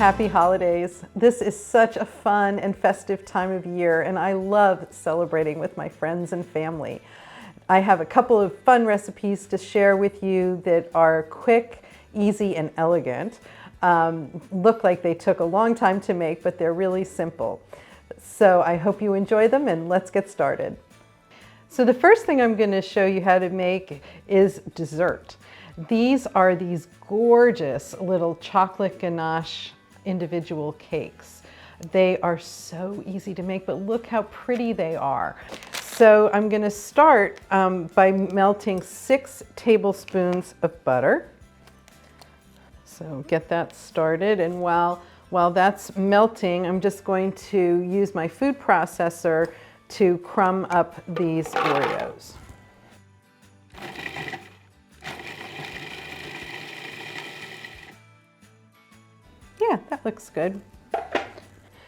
Happy holidays. This is such a fun and festive time of year, and I love celebrating with my friends and family. I have a couple of fun recipes to share with you that are quick, easy, and elegant. Look like they took a long time to make, but they're really simple. So I hope you enjoy them, and let's get started. So the first thing I'm going to show you how to make is dessert. These are these gorgeous little chocolate ganache individual cakes. They are so easy to make, but look how pretty they are. So I'm going to start by melting 6 tablespoons of butter. So get that started, and while that's melting, I'm just going to use my food processor to crumb up these Oreos. Yeah, that looks good.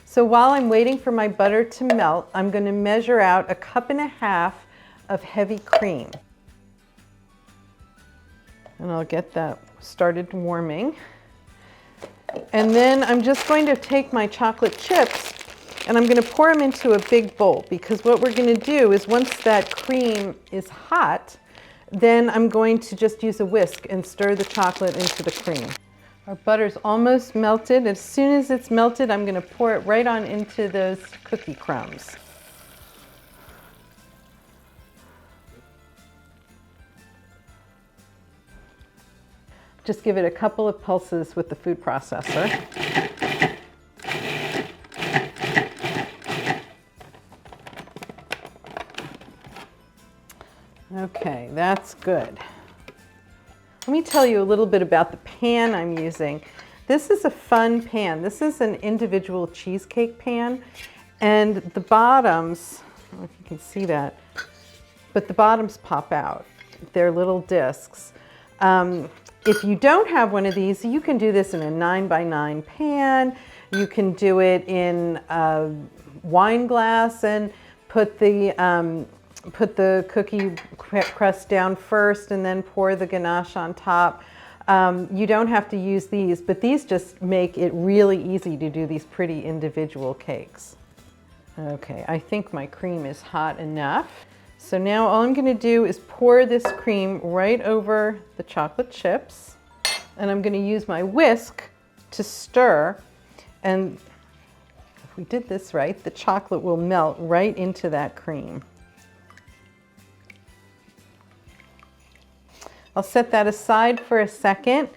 So while I'm waiting for my butter to melt, I'm going to measure out 1.5 cups of heavy cream. And I'll get that started warming. And then I'm just going to take my chocolate chips and I'm going to pour them into a big bowl, because what we're going to do is once that cream is hot, then I'm going to just use a whisk and stir the chocolate into the cream. Our butter's almost melted. As soon as it's melted, I'm going to pour it right on into those cookie crumbs. Just give it a couple of pulses with the food processor. Okay, that's good. Let me tell you a little bit about the pan I'm using. This is a fun pan. This is an individual cheesecake pan, and the bottoms, I don't know if you can see that, but the bottoms pop out. They're little discs. If you don't have one of these, you can do this in a 9x9 pan. You can do it in a wine glass and put the cookie crust down first and then pour the ganache on top. You don't have to use these, but these just make it really easy to do these pretty individual cakes. Okay, I think my cream is hot enough. So now all I'm going to do is pour this cream right over the chocolate chips, and I'm going to use my whisk to stir, and if we did this right, the chocolate will melt right into that cream. I'll set that aside for a second,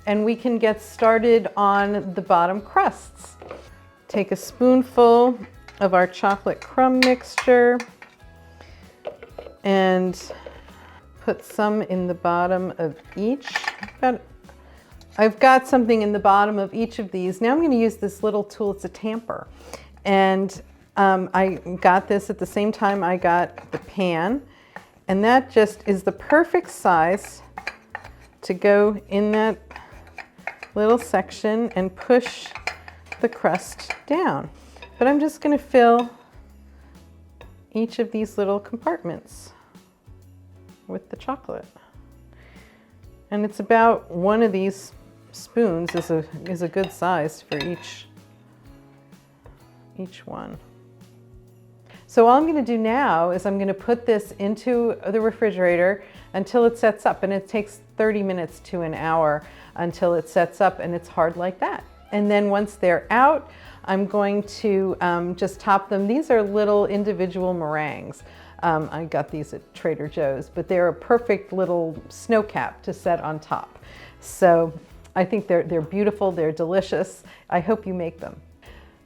and we can get started on the bottom crusts. Take a spoonful of our chocolate crumb mixture and put some in the bottom of each. I've got something in the bottom of each of these. Now I'm going to use this little tool. It's a tamper. And I got this at the same time I got the pan. And that just is the perfect size to go in that little section and push the crust down. But I'm just going to fill each of these little compartments with the chocolate. And it's about one of these spoons is a good size for each one. So all I'm going to do now is I'm going to put this into the refrigerator until it sets up, and it takes 30 minutes to an hour until it sets up and it's hard like that. And then once they're out, I'm going to just top them. These are little individual meringues. I got these at Trader Joe's, but they're a perfect little snow cap to set on top. So I think they're beautiful, they're delicious. I hope you make them.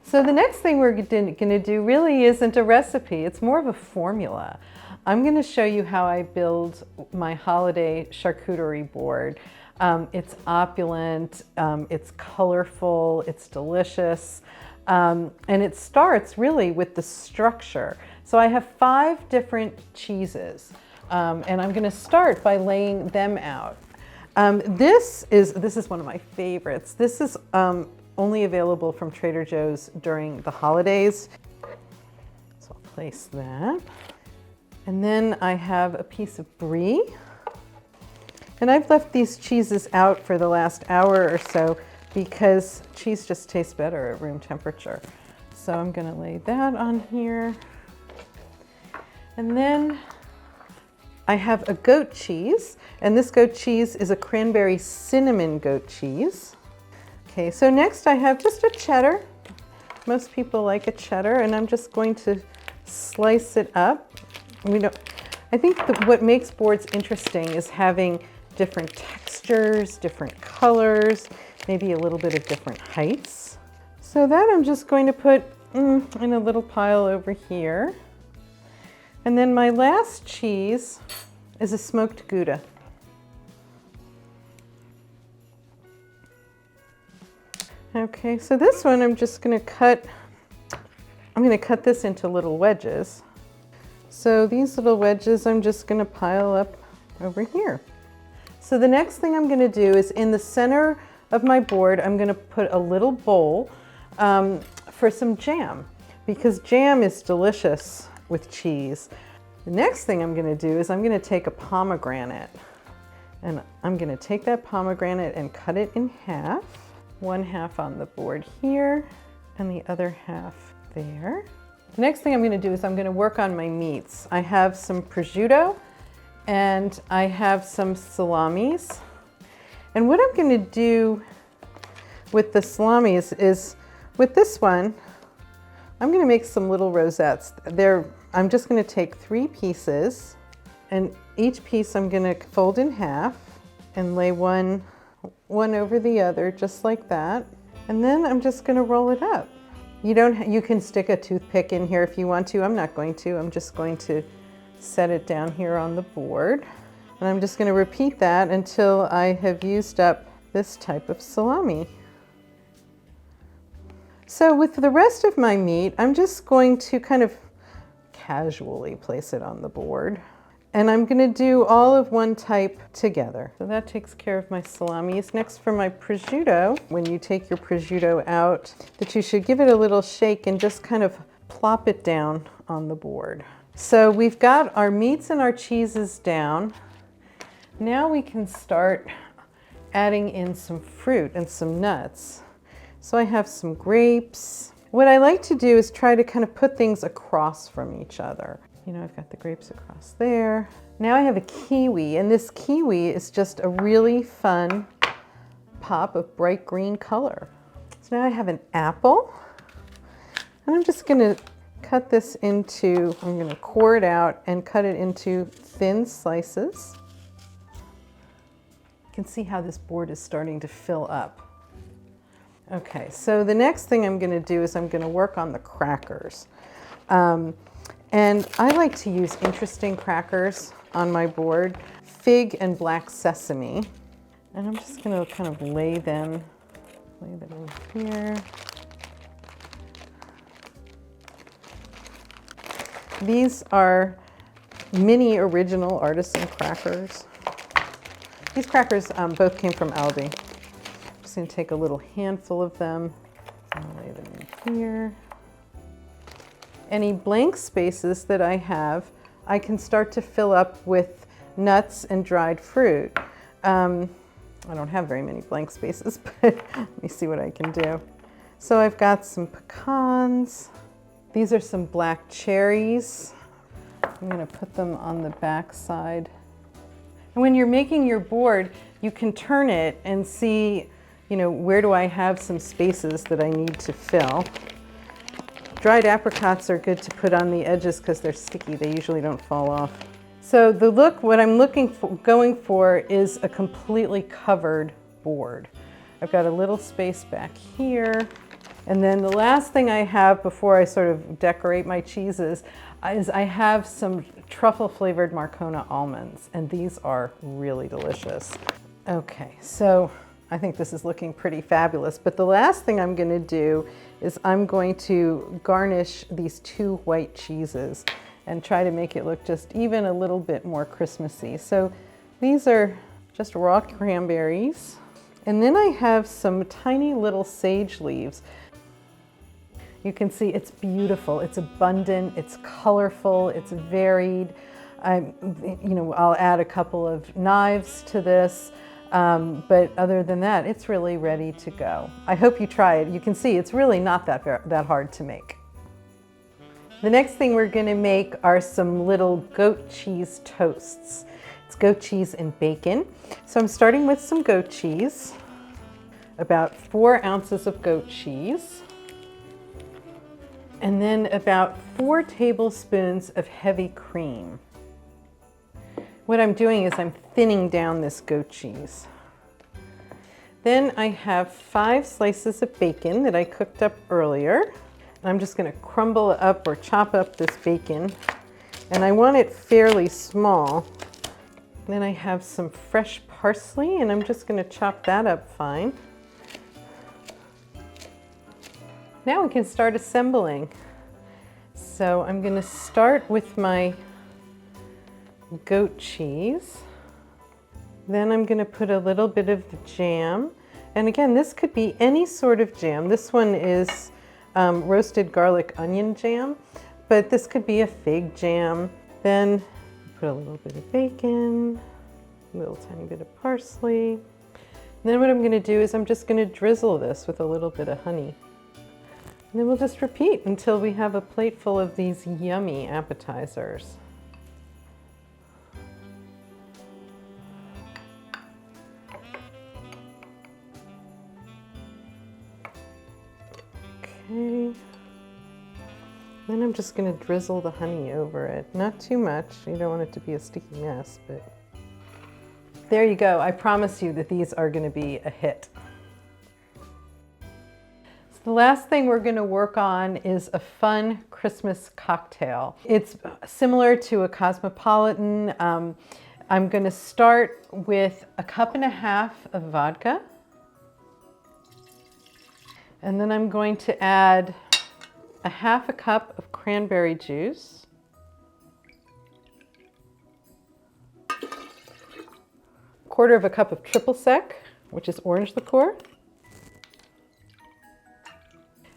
So the next thing we're going to do really isn't a recipe, it's more of a formula. I'm going to show you how I build my holiday charcuterie board. It's opulent, it's colorful, it's delicious, and it starts really with the structure. So I have 5 different cheeses, and I'm going to start by laying them out. This is one of my favorites. This is only available from Trader Joe's during the holidays. So I'll place that. And then I have a piece of brie. And I've left these cheeses out for the last hour or so because cheese just tastes better at room temperature. So I'm gonna lay that on here. And then I have a goat cheese, and this goat cheese is a cranberry cinnamon goat cheese. Okay, so next I have just a cheddar. Most people like a cheddar, and I'm just going to slice it up. I think what makes boards interesting is having different textures, different colors, maybe a little bit of different heights. So that I'm just going to put in a little pile over here. And then my last cheese is a smoked Gouda. Okay, so this one I'm just going to cut this into little wedges. So these little wedges I'm just going to pile up over here. So the next thing I'm going to do is in the center of my board, I'm going to put a little bowl for some jam, because jam is delicious with cheese. The next thing I'm going to do is I'm going to take a pomegranate, and I'm going to take that pomegranate and cut it in half. One half on the board here and the other half there. The next thing I'm going to do is I'm going to work on my meats. I have some prosciutto and I have some salamis. And what I'm going to do with the salamis is with this one, I'm going to make some little rosettes. I'm just going to take 3 pieces, and each piece I'm going to fold in half and lay one over the other, just like that. And then I'm just going to roll it up. You can stick a toothpick in here if you want to. I'm not going to. I'm just going to set it down here on the board. And I'm just going to repeat that until I have used up this type of salami. So with the rest of my meat, I'm just going to kind of casually place it on the board. And I'm going to do all of one type together. So that takes care of my salamis. Next, for my prosciutto, when you take your prosciutto out, that you should give it a little shake and just kind of plop it down on the board. So we've got our meats and our cheeses down. Now we can start adding in some fruit and some nuts. So I have some grapes. What I like to do is try to kind of put things across from each other. You know, I've got the grapes across there. Now I have a kiwi, and this kiwi is just a really fun pop of bright green color. So now I have an apple, and I'm just gonna cut this into, I'm gonna core it out and cut it into thin slices. You can see how this board is starting to fill up. Okay, so the next thing I'm gonna do is I'm gonna work on the crackers. And I like to use interesting crackers on my board, fig and black sesame. And I'm just gonna kind of lay them in here. These are mini original artisan crackers. These crackers both came from Aldi. I'm just gonna take a little handful of them and lay them in here. Any blank spaces that I have, I can start to fill up with nuts and dried fruit. I don't have very many blank spaces, but let me see what I can do. So I've got some pecans. These are some black cherries. I'm gonna put them on the back side. And when you're making your board, you can turn it and see, you know, where do I have some spaces that I need to fill. Dried apricots are good to put on the edges because they're sticky. They usually don't fall off. So the look, what I'm going for is a completely covered board. I've got a little space back here. And then the last thing I have before I sort of decorate my cheeses is I have some truffle flavored Marcona almonds, and these are really delicious. Okay, so I think this is looking pretty fabulous, but the last thing I'm gonna do is I'm going to garnish these 2 white cheeses and try to make it look just even a little bit more Christmassy. So these are just raw cranberries. And then I have some tiny little sage leaves. You can see it's beautiful, it's abundant, it's colorful, it's varied. I'll add a couple of knives to this. But other than that, it's really ready to go. I hope you try it. You can see it's really not that hard to make. The next thing we're going to make are some little goat cheese toasts. It's goat cheese and bacon. So I'm starting with some goat cheese, about 4 ounces of goat cheese, and then about 4 tablespoons of heavy cream. What I'm doing is I'm thinning down this goat cheese. Then I have 5 slices of bacon that I cooked up earlier. I'm just going to crumble up or chop up this bacon, and I want it fairly small. Then I have some fresh parsley, and I'm just going to chop that up fine. Now we can start assembling. So I'm going to start with my goat cheese. Then I'm going to put a little bit of the jam. And again, this could be any sort of jam. This one is roasted garlic onion jam, but this could be a fig jam. Then put a little bit of bacon, a little tiny bit of parsley. And then what I'm going to do is I'm just going to drizzle this with a little bit of honey. And then we'll just repeat until we have a plate full of these yummy appetizers. Okay. Then I'm just going to drizzle the honey over it. Not too much. You don't want it to be a sticky mess, but there you go. I promise you that these are going to be a hit. So the last thing we're going to work on is a fun Christmas cocktail. It's similar to a cosmopolitan. I'm going to start with 1.5 cups of vodka. And then I'm going to add 1/2 cup of cranberry juice, 1/4 cup of triple sec, which is orange liqueur,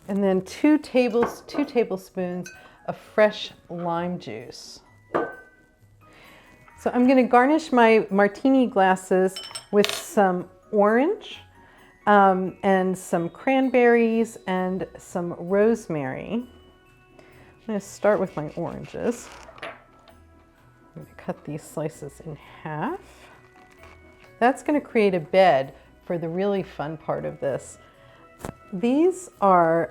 and then 2 tablespoons of fresh lime juice. So I'm going to garnish my martini glasses with some orange, and some cranberries and some rosemary. I'm going to start with my oranges. I'm going to cut these slices in half. That's going to create a bed for the really fun part of this. These are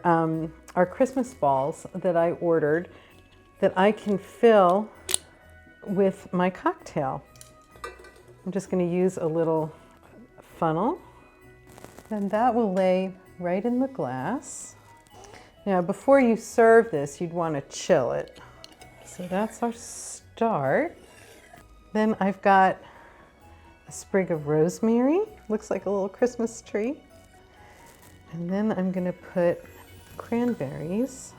our Christmas balls that I ordered that I can fill with my cocktail. I'm just going to use a little funnel. And that will lay right in the glass. Now, before you serve this, you'd want to chill it. So that's our start. Then I've got a sprig of rosemary. Looks like a little Christmas tree. And then I'm going to put cranberries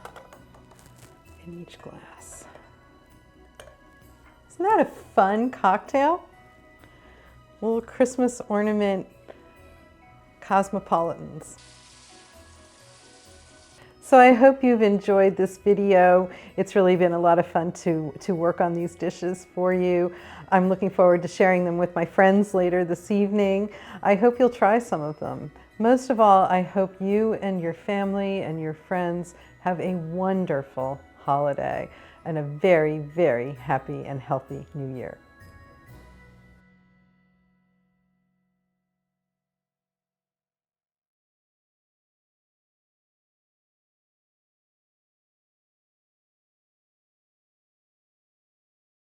in each glass. Isn't that a fun cocktail? A little Christmas ornament cosmopolitans. So I hope you've enjoyed this video. It's really been a lot of fun to work on these dishes for you. I'm looking forward to sharing them with my friends later this evening. I hope you'll try some of them. Most of all, I hope you and your family and your friends have a wonderful holiday and a very, very happy and healthy new year.